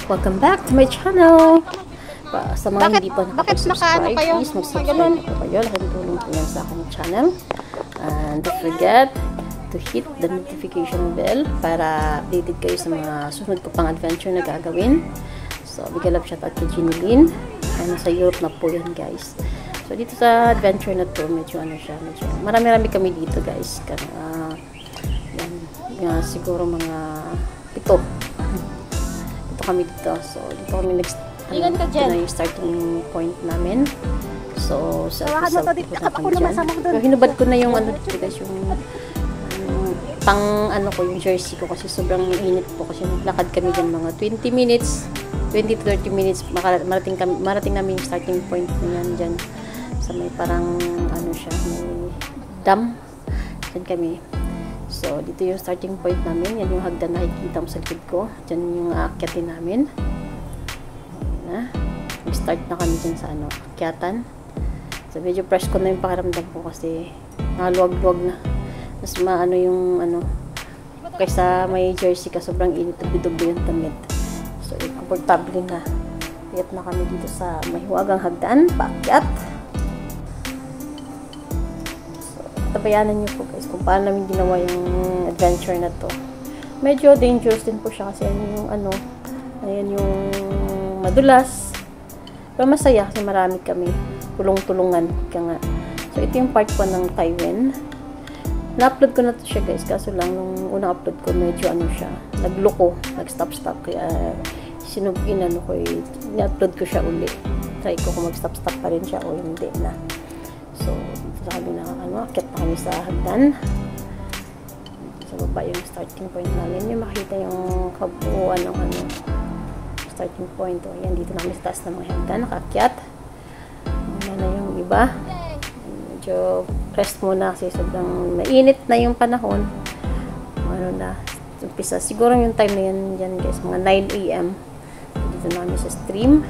Welcome back to my channel! Sa mga hindi pa nakapag-subscribe, kayo? please mag-subscribe po kayo. Laking tulong po yan sa aking channel. And don't forget to hit the notification bell para updated kayo sa mga susunod ko pang adventure na gagawin. So, big love shout out kay Ginny Lynn. And sa Europe na po yan, guys. So, dito sa adventure na to, medyo ano siya, medyo marami-rami kami dito, guys. Yan, siguro mga 7. Kami dito. So, dito kami next na yung starting point namin. So, sa pero hinubad ko na yung ano dito guys, yung pang ano ko, yung jersey ko kasi sobrang init po kasi naglakad kami dyan mga 20 minutes, 20 to 30 minutes marating namin yung starting point na yan dyan. So, may parang ano siya, may dam. Dyan kami. So, dito yung starting point namin. Yan yung hagdan na nakikita mo sa likod ko. Diyan yung aakyatin namin. Mag-start na kami dyan sa akyatan. So, medyo fresh ko na yung pakiramdam ko kasi nakaluwag-luwag na. Mas maano yung kaysa may jersey ka, sobrang init, dubi-dubi yung damit. So, komportable na. Iyat na kami dito sa mahiwagang hagdan, paakyat. Tabayanan niyo po guys kung paano namin ginawa yung adventure na to. Medyo dangerous din po siya kasi ayan yung madulas. Pero masaya kasi marami kami. Tulong-tulungan ka nga. So, ito yung part 1 ng Taiwan. Na-upload ko na to siya guys. Kaso lang, nung unang upload ko, medyo siya. Nagloko. Nag-stop-stop. Kaya, ni-upload ko siya uli. Try ko kung mag-stop-stop pa rin siya o hindi na. So, dito kami akyat na kami sa hagdan. Sa baba yung starting point namin. Yung makita yung kabuuan ng starting point. O, yan, dito namin sa taas ng mga hagdan. Nakakyat. Ano na yung iba. Medyo rest muna kasi sobrang mainit na yung panahon. Umpisa. Siguro yung time na yan guys, mga 9 AM. Dito namin sa stream.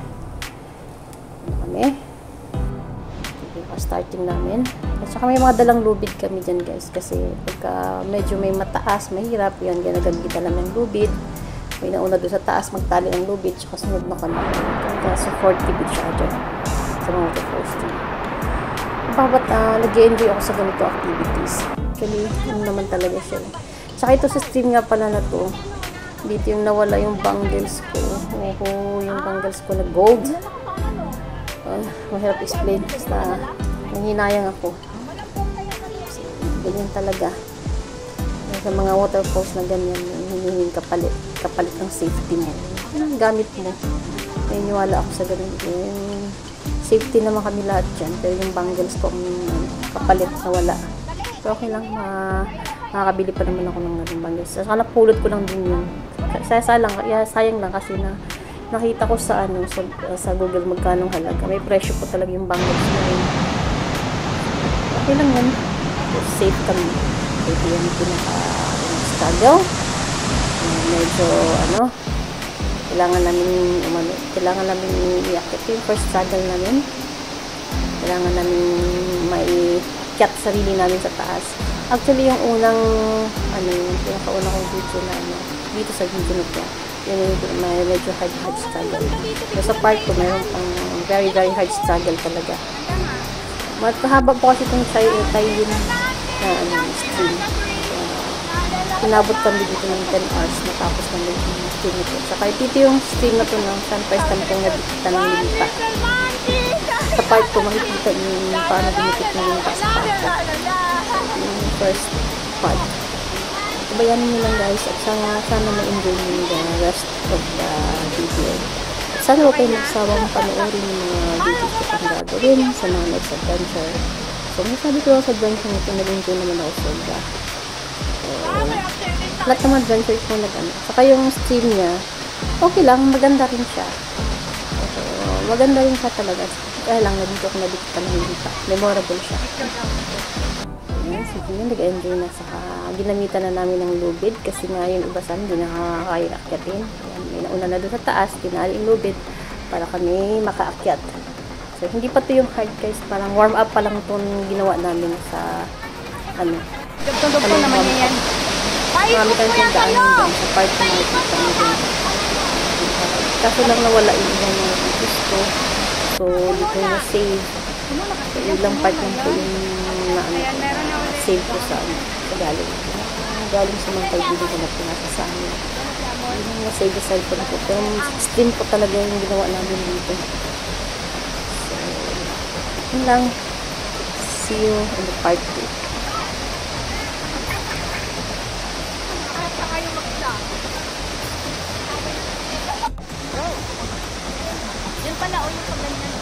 Ano kami? Starting namin. At saka may mga dalang lubid kami dyan guys kasi pagka medyo may mataas, mahirap yan, ginagamita lang ng lubid. May nauna doon sa taas magtali ng lubid saka sunod na kami. Kaya supportive siya dyan sa mga waterfalls. Babat nag-enjoy ako sa ganito activities. Actually, yun naman talaga siya. Saka ito sa stream nga pala na to, dito yung nawala yung bangles ko. Yung bangles ko na gold. Mahirap explain. Basta nanghinayang ako. Ganyan talaga. Sa mga waterfalls na ganyan, hinihingin kapalit ng safety mo. Gamit mo. Naniniwala ako sa ganun. Safety naman kami lahat dyan. Pero yung bangles ko, kapalit na wala. Pero okay lang, makakabili pa naman ako ng bangles. Saka napulot ko lang din yun. Sayang lang kasi nakita ko sa Google magkano halaga. May presyo po talaga yung bangles na yun. Okay lang yan. Safe kami. Ito yung pinaka-struggle. Medyo kailangan namin i-akit. Yung first struggle namin. Kailangan namin mai-cut sarili namin sa taas. Actually, yung unang yung pinaka-una kong video na dito sa video na po. May medyo hard struggle. So, sa part ko, mayroon pang very, very hard struggle talaga. Magkahaba po kasi itong Taiwan na stream. Pinabot kami dito ng 10 hours matapos namin yung stream ito. Saka ito yung stream na ito ng first time kong nabikita ng lipa. Sa part ko, makikita yung paano binipit ng lipa sa part ko. Yung first part. Bayanin nyo lang guys at sana ma-enjoy nyo yung rest of the video. At sana huwag kayo magsawang panoorin yung mga videos ko pang gagawin sa mga next adventure. So, masabi ko sa adventure nito, nag-enjoy naman ako sobra. So, lahat ng adventure ko saka yung stream niya, okay lang, maganda rin siya. So, maganda rin siya talaga. Kaya lang, nandito ako nabikita ng hindi pa. Memorable siya. Sige, nag-enjoy na. Saka ginamitan na namin ng lubid kasi nga yung iba saan hindi nakakaya akyatin. May nauna na doon sa taas, tinali yung lubid para kami makaakyat. So, hindi pa ito yung hard guys. Parang warm up pa lang itong ginawa namin sa Dugtong naman yan. Marami tayong tindaan dyan sa part na nakikita mo dyan. Kaso lang nawala yung iba mga videos ko. So, di ko na-save. So, ilang part lang po yung save ko sa galing. Galing sa mga kaibigan ko na pinasa sa amin. Yung na-save sa cellphone ko. Pero stream ko talaga yung ginawa namin dito. So, yun lang. See you in the part 2. Yun pala, o yung pagganyan.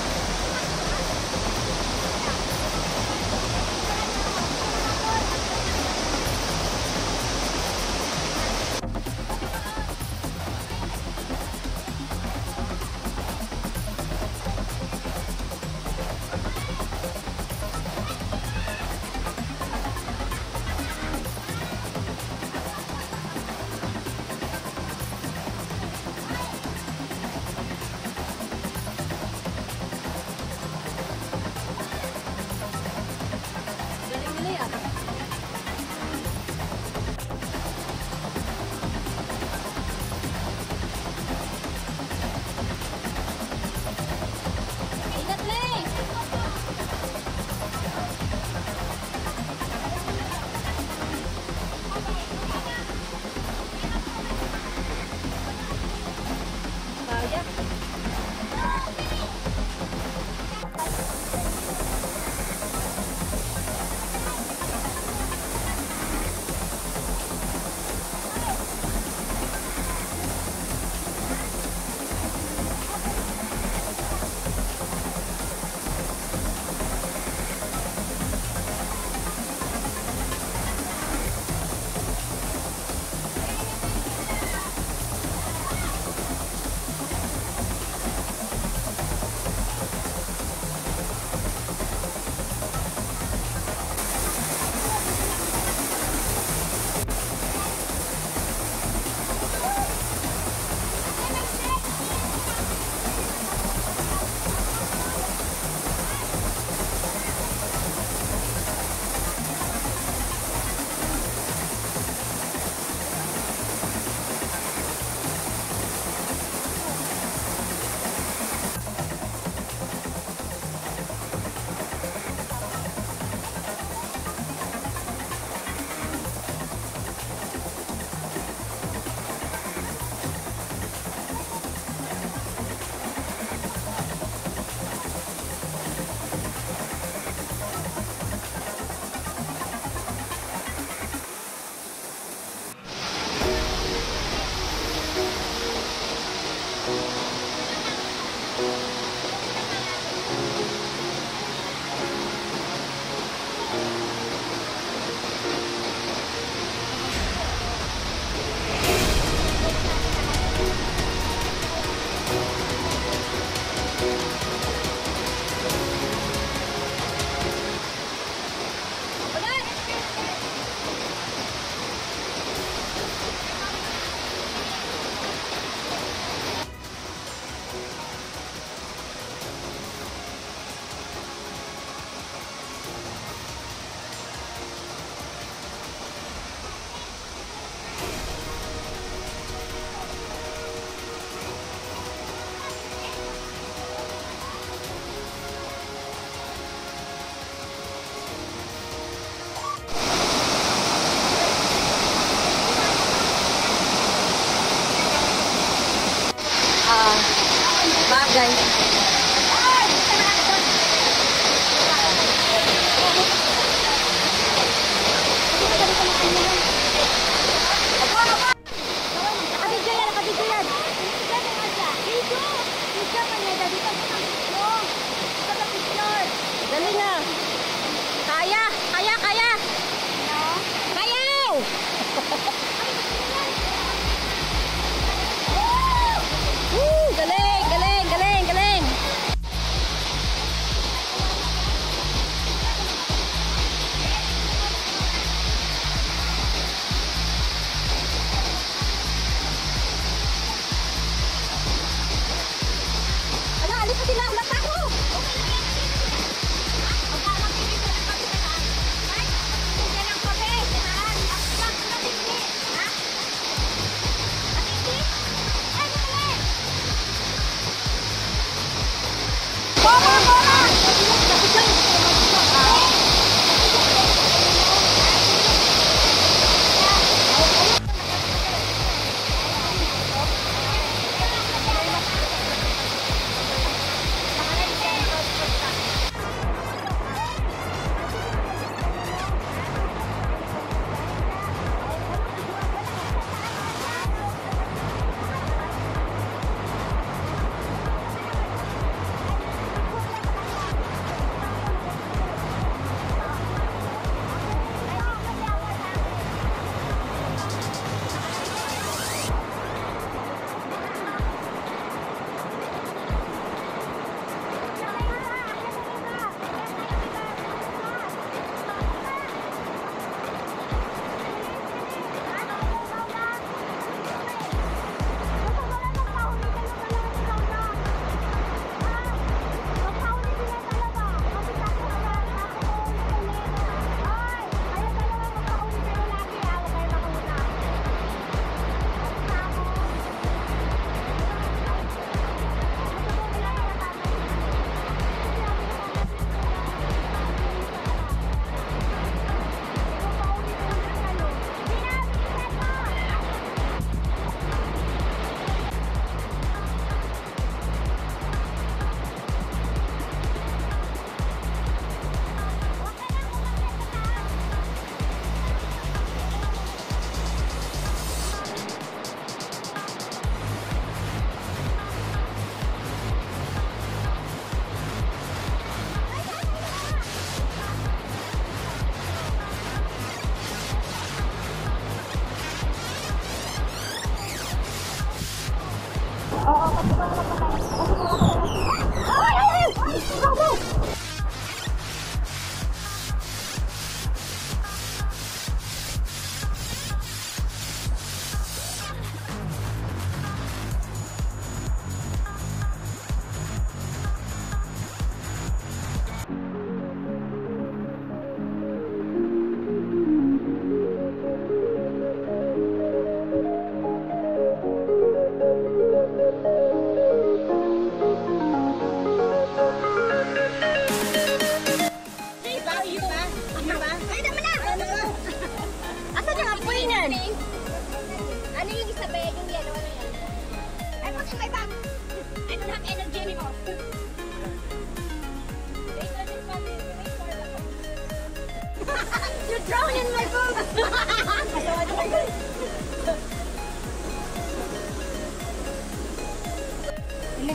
Unless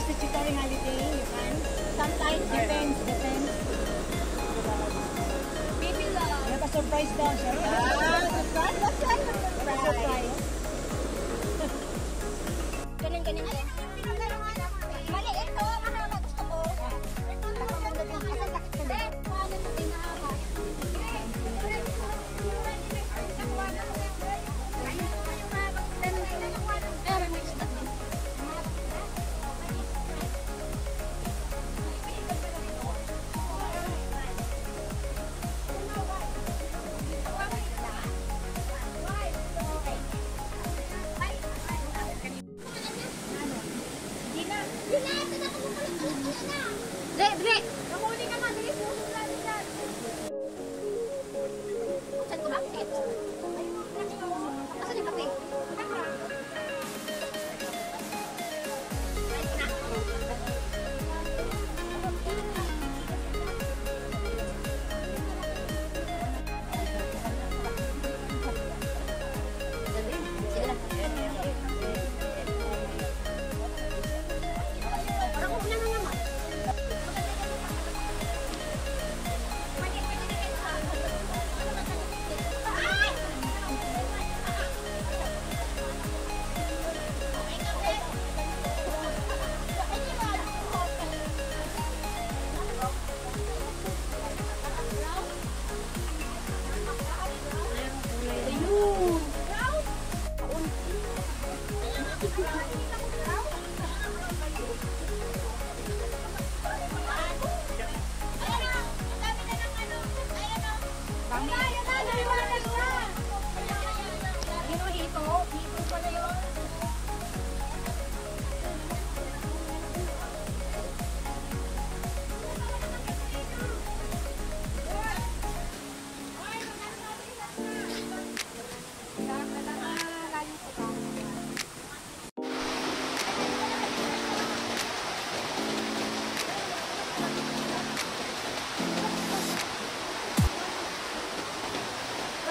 the tutorial holiday, you can. Sometimes depends. Baby love. May pa-surprise daw siya. Surprise? What's that? Surprise. Ganun. Mali ito. Mahaba gusto ko. Nakamunod yung kasi sakit ko din. Paano mo tinahaba? Dre! Namuli ka nga, dali susunod natin yan. Saan ko bakit? Asan yung kape? Sige na. Parang una na naman.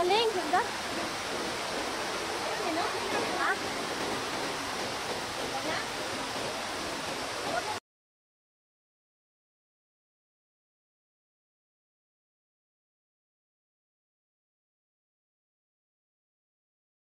Galing, ganda. Ha?